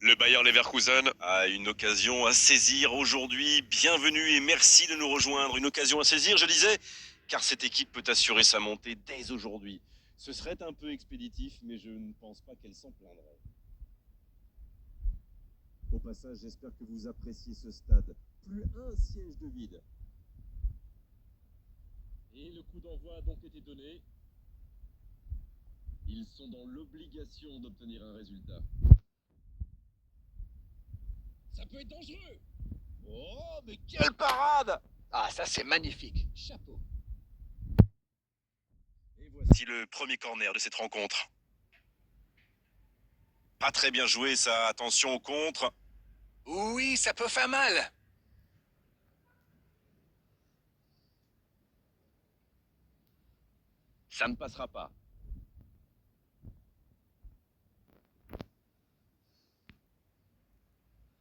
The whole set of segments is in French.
Le Bayer Leverkusen a une occasion à saisir aujourd'hui. Bienvenue et merci de nous rejoindre. Une occasion à saisir, je disais, car cette équipe peut assurer sa montée dès aujourd'hui. Ce serait un peu expéditif, mais je ne pense pas qu'elle s'en plaindrait. Au passage, j'espère que vous appréciez ce stade. Plus un siège de vide. Et le coup d'envoi a donc été donné. Ils sont dans l'obligation d'obtenir un résultat. Ça peut être dangereux. Oh, mais quelle parade! Ah, ça c'est magnifique. Chapeau. Et voici le premier corner de cette rencontre. Pas très bien joué, ça. Attention au contre. Oui, ça peut faire mal. Ça ne passera pas.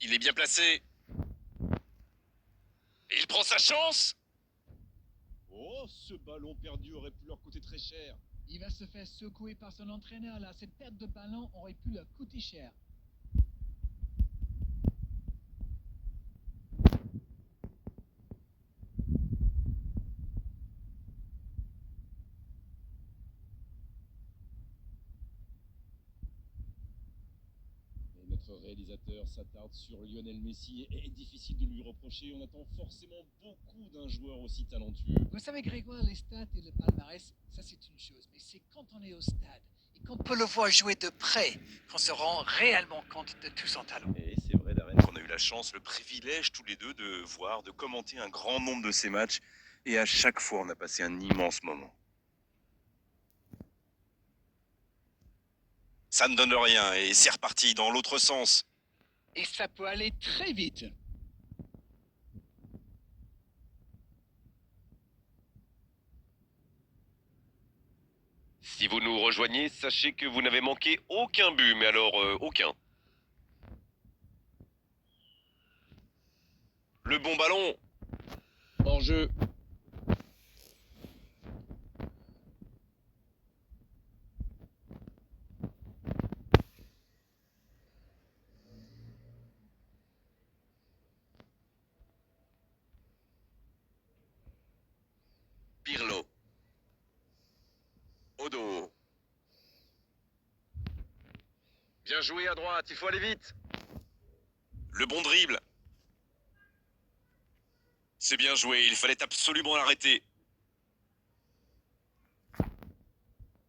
Il est bien placé. Et il prend sa chance. Oh, ce ballon perdu aurait pu leur coûter très cher. Il va se faire secouer par son entraîneur là. Cette perte de ballon aurait pu leur coûter cher. Et notre réalisateur s'attarde sur Lionel Messi et est difficile de lui reprocher. On attend forcément beaucoup d'un joueur aussi talentueux. Vous savez Grégoire, les stats et le palmarès, ça c'est une chose. Mais c'est quand on est au stade et qu'on peut le voir jouer de près qu'on se rend réellement compte de tout son talent. Et c'est vrai, Darren, qu'on a eu la chance, le privilège tous les deux de voir, de commenter un grand nombre de ces matchs. Et à chaque fois, on a passé un immense moment. Ça ne donne rien et c'est reparti dans l'autre sens. Et ça peut aller très vite. Si vous nous rejoignez, sachez que vous n'avez manqué aucun but, mais alors aucun. Le bon ballon. Hors jeu. Pirlo. Odo. Bien joué à droite, il faut aller vite. Le bon dribble. C'est bien joué, il fallait absolument l'arrêter.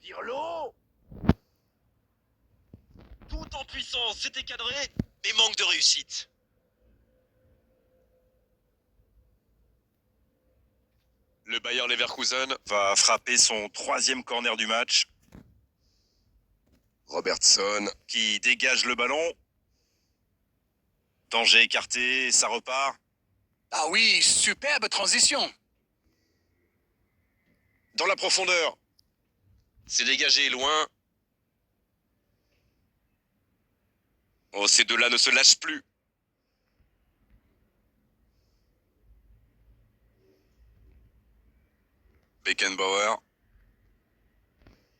Pirlo. Tout en puissance, c'était cadré, mais manque de réussite. Le Bayer Leverkusen va frapper son troisième corner du match. Robertson qui dégage le ballon. Danger écarté, ça repart. Ah oui, superbe transition. Dans la profondeur. C'est dégagé, loin. Oh, ces deux-là ne se lâchent plus. Beckenbauer.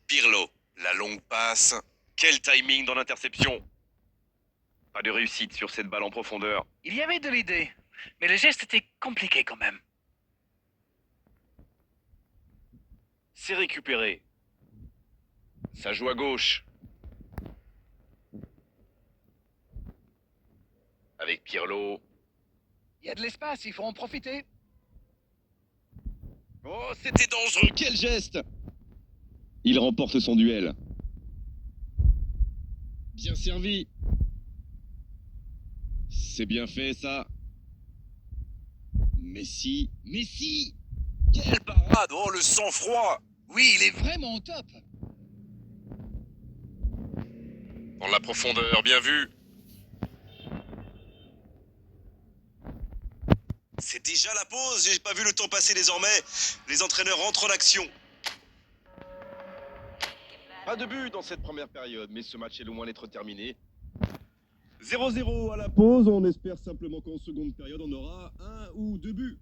Pirlo. La longue passe. Quel timing dans l'interception. Pas de réussite sur cette balle en profondeur. Il y avait de l'idée, mais le geste était compliqué quand même. C'est récupéré. Ça joue à gauche. Avec Pirlo. Il y a de l'espace, il faut en profiter. Oh, c'était dangereux. Quel geste! Il remporte son duel. Bien servi. C'est bien fait, ça. Messi. Messi! Quelle parade. Oh, le sang-froid. Oui, il est vraiment au top. Dans la profondeur, bien vu. C'est déjà la pause, j'ai pas vu le temps passer désormais. Les entraîneurs entrent en action. Pas de but dans cette première période, mais ce match est loin d'être terminé. 0-0 à la pause. On espère simplement qu'en seconde période, on aura 1 ou 2 buts.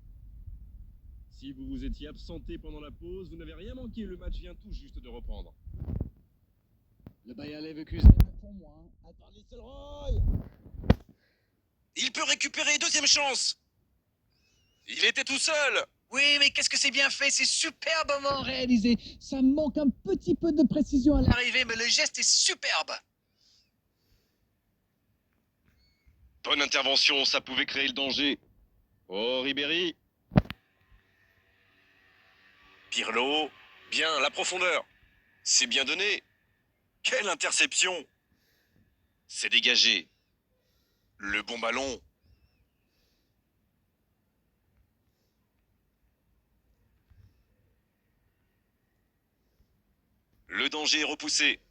Si vous vous étiez absenté pendant la pause, vous n'avez rien manqué. Le match vient tout juste de reprendre. Le Bayer Leverkusen pour moi. Attends, Nistelrooy! Il peut récupérer, deuxième chance. Il était tout seul. Oui, mais qu'est-ce que c'est bien fait, c'est superbement réalisé. Ça manque un petit peu de précision à l'arrivée, mais le geste est superbe. Bonne intervention, ça pouvait créer le danger. Oh, Ribéry. Pirlo. Bien, la profondeur. C'est bien donné. Quelle interception. C'est dégagé. Le bon ballon. Le danger est repoussé.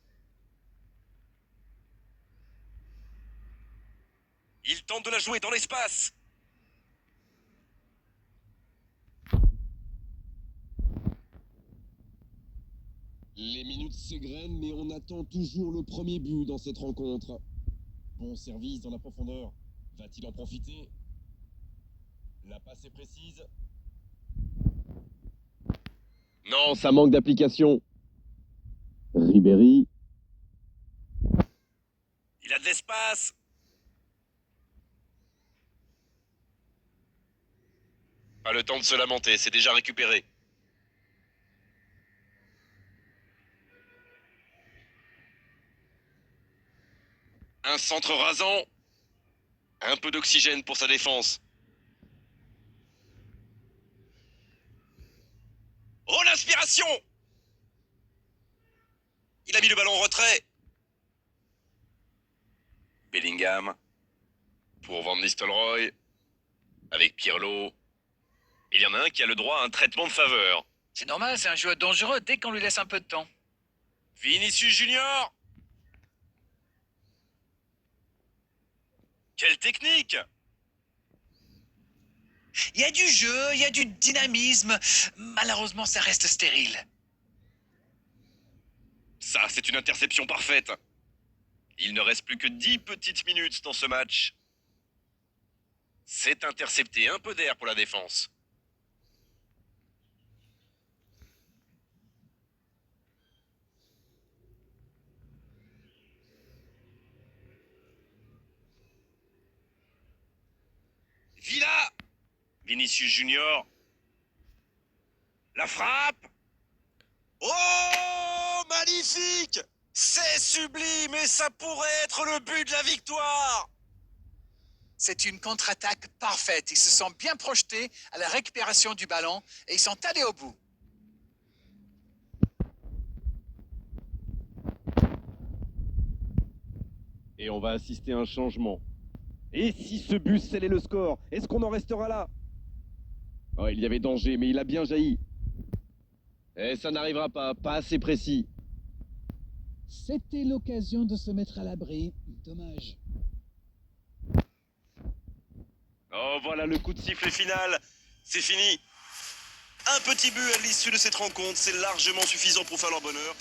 Il tente de la jouer dans l'espace. Les minutes s'égrènent, mais on attend toujours le premier but dans cette rencontre. Bon service dans la profondeur. Va-t-il en profiter? La passe est précise. Non, ça manque d'application. Ribéry. Il a de l'espace. Pas le temps de se lamenter, c'est déjà récupéré. Un centre rasant. Un peu d'oxygène pour sa défense. Oh, l'inspiration! Il a mis le ballon en retrait. Bellingham. Pour Van Nistelrooy. Avec Pirlo. Il y en a un qui a le droit à un traitement de faveur. C'est normal, c'est un joueur dangereux dès qu'on lui laisse un peu de temps. Vinicius Junior. Quelle technique! Il y a du jeu, il y a du dynamisme. Malheureusement, ça reste stérile. Ça, c'est une interception parfaite. Il ne reste plus que 10 petites minutes dans ce match. C'est intercepté, un peu d'air pour la défense. Villa! Vinicius Junior. La frappe! Oh, magnifique! C'est sublime et ça pourrait être le but de la victoire! C'est une contre-attaque parfaite. Ils se sont bien projetés à la récupération du ballon et ils sont allés au bout. Et on va assister à un changement. Et si ce but scellait le score, est-ce qu'on en restera là? Oh, il y avait danger, mais il a bien jailli. Et ça n'arrivera pas assez précis. C'était l'occasion de se mettre à l'abri. Dommage. Oh, voilà le coup de sifflet final. C'est fini. Un petit but à l'issue de cette rencontre, c'est largement suffisant pour faire leur bonheur.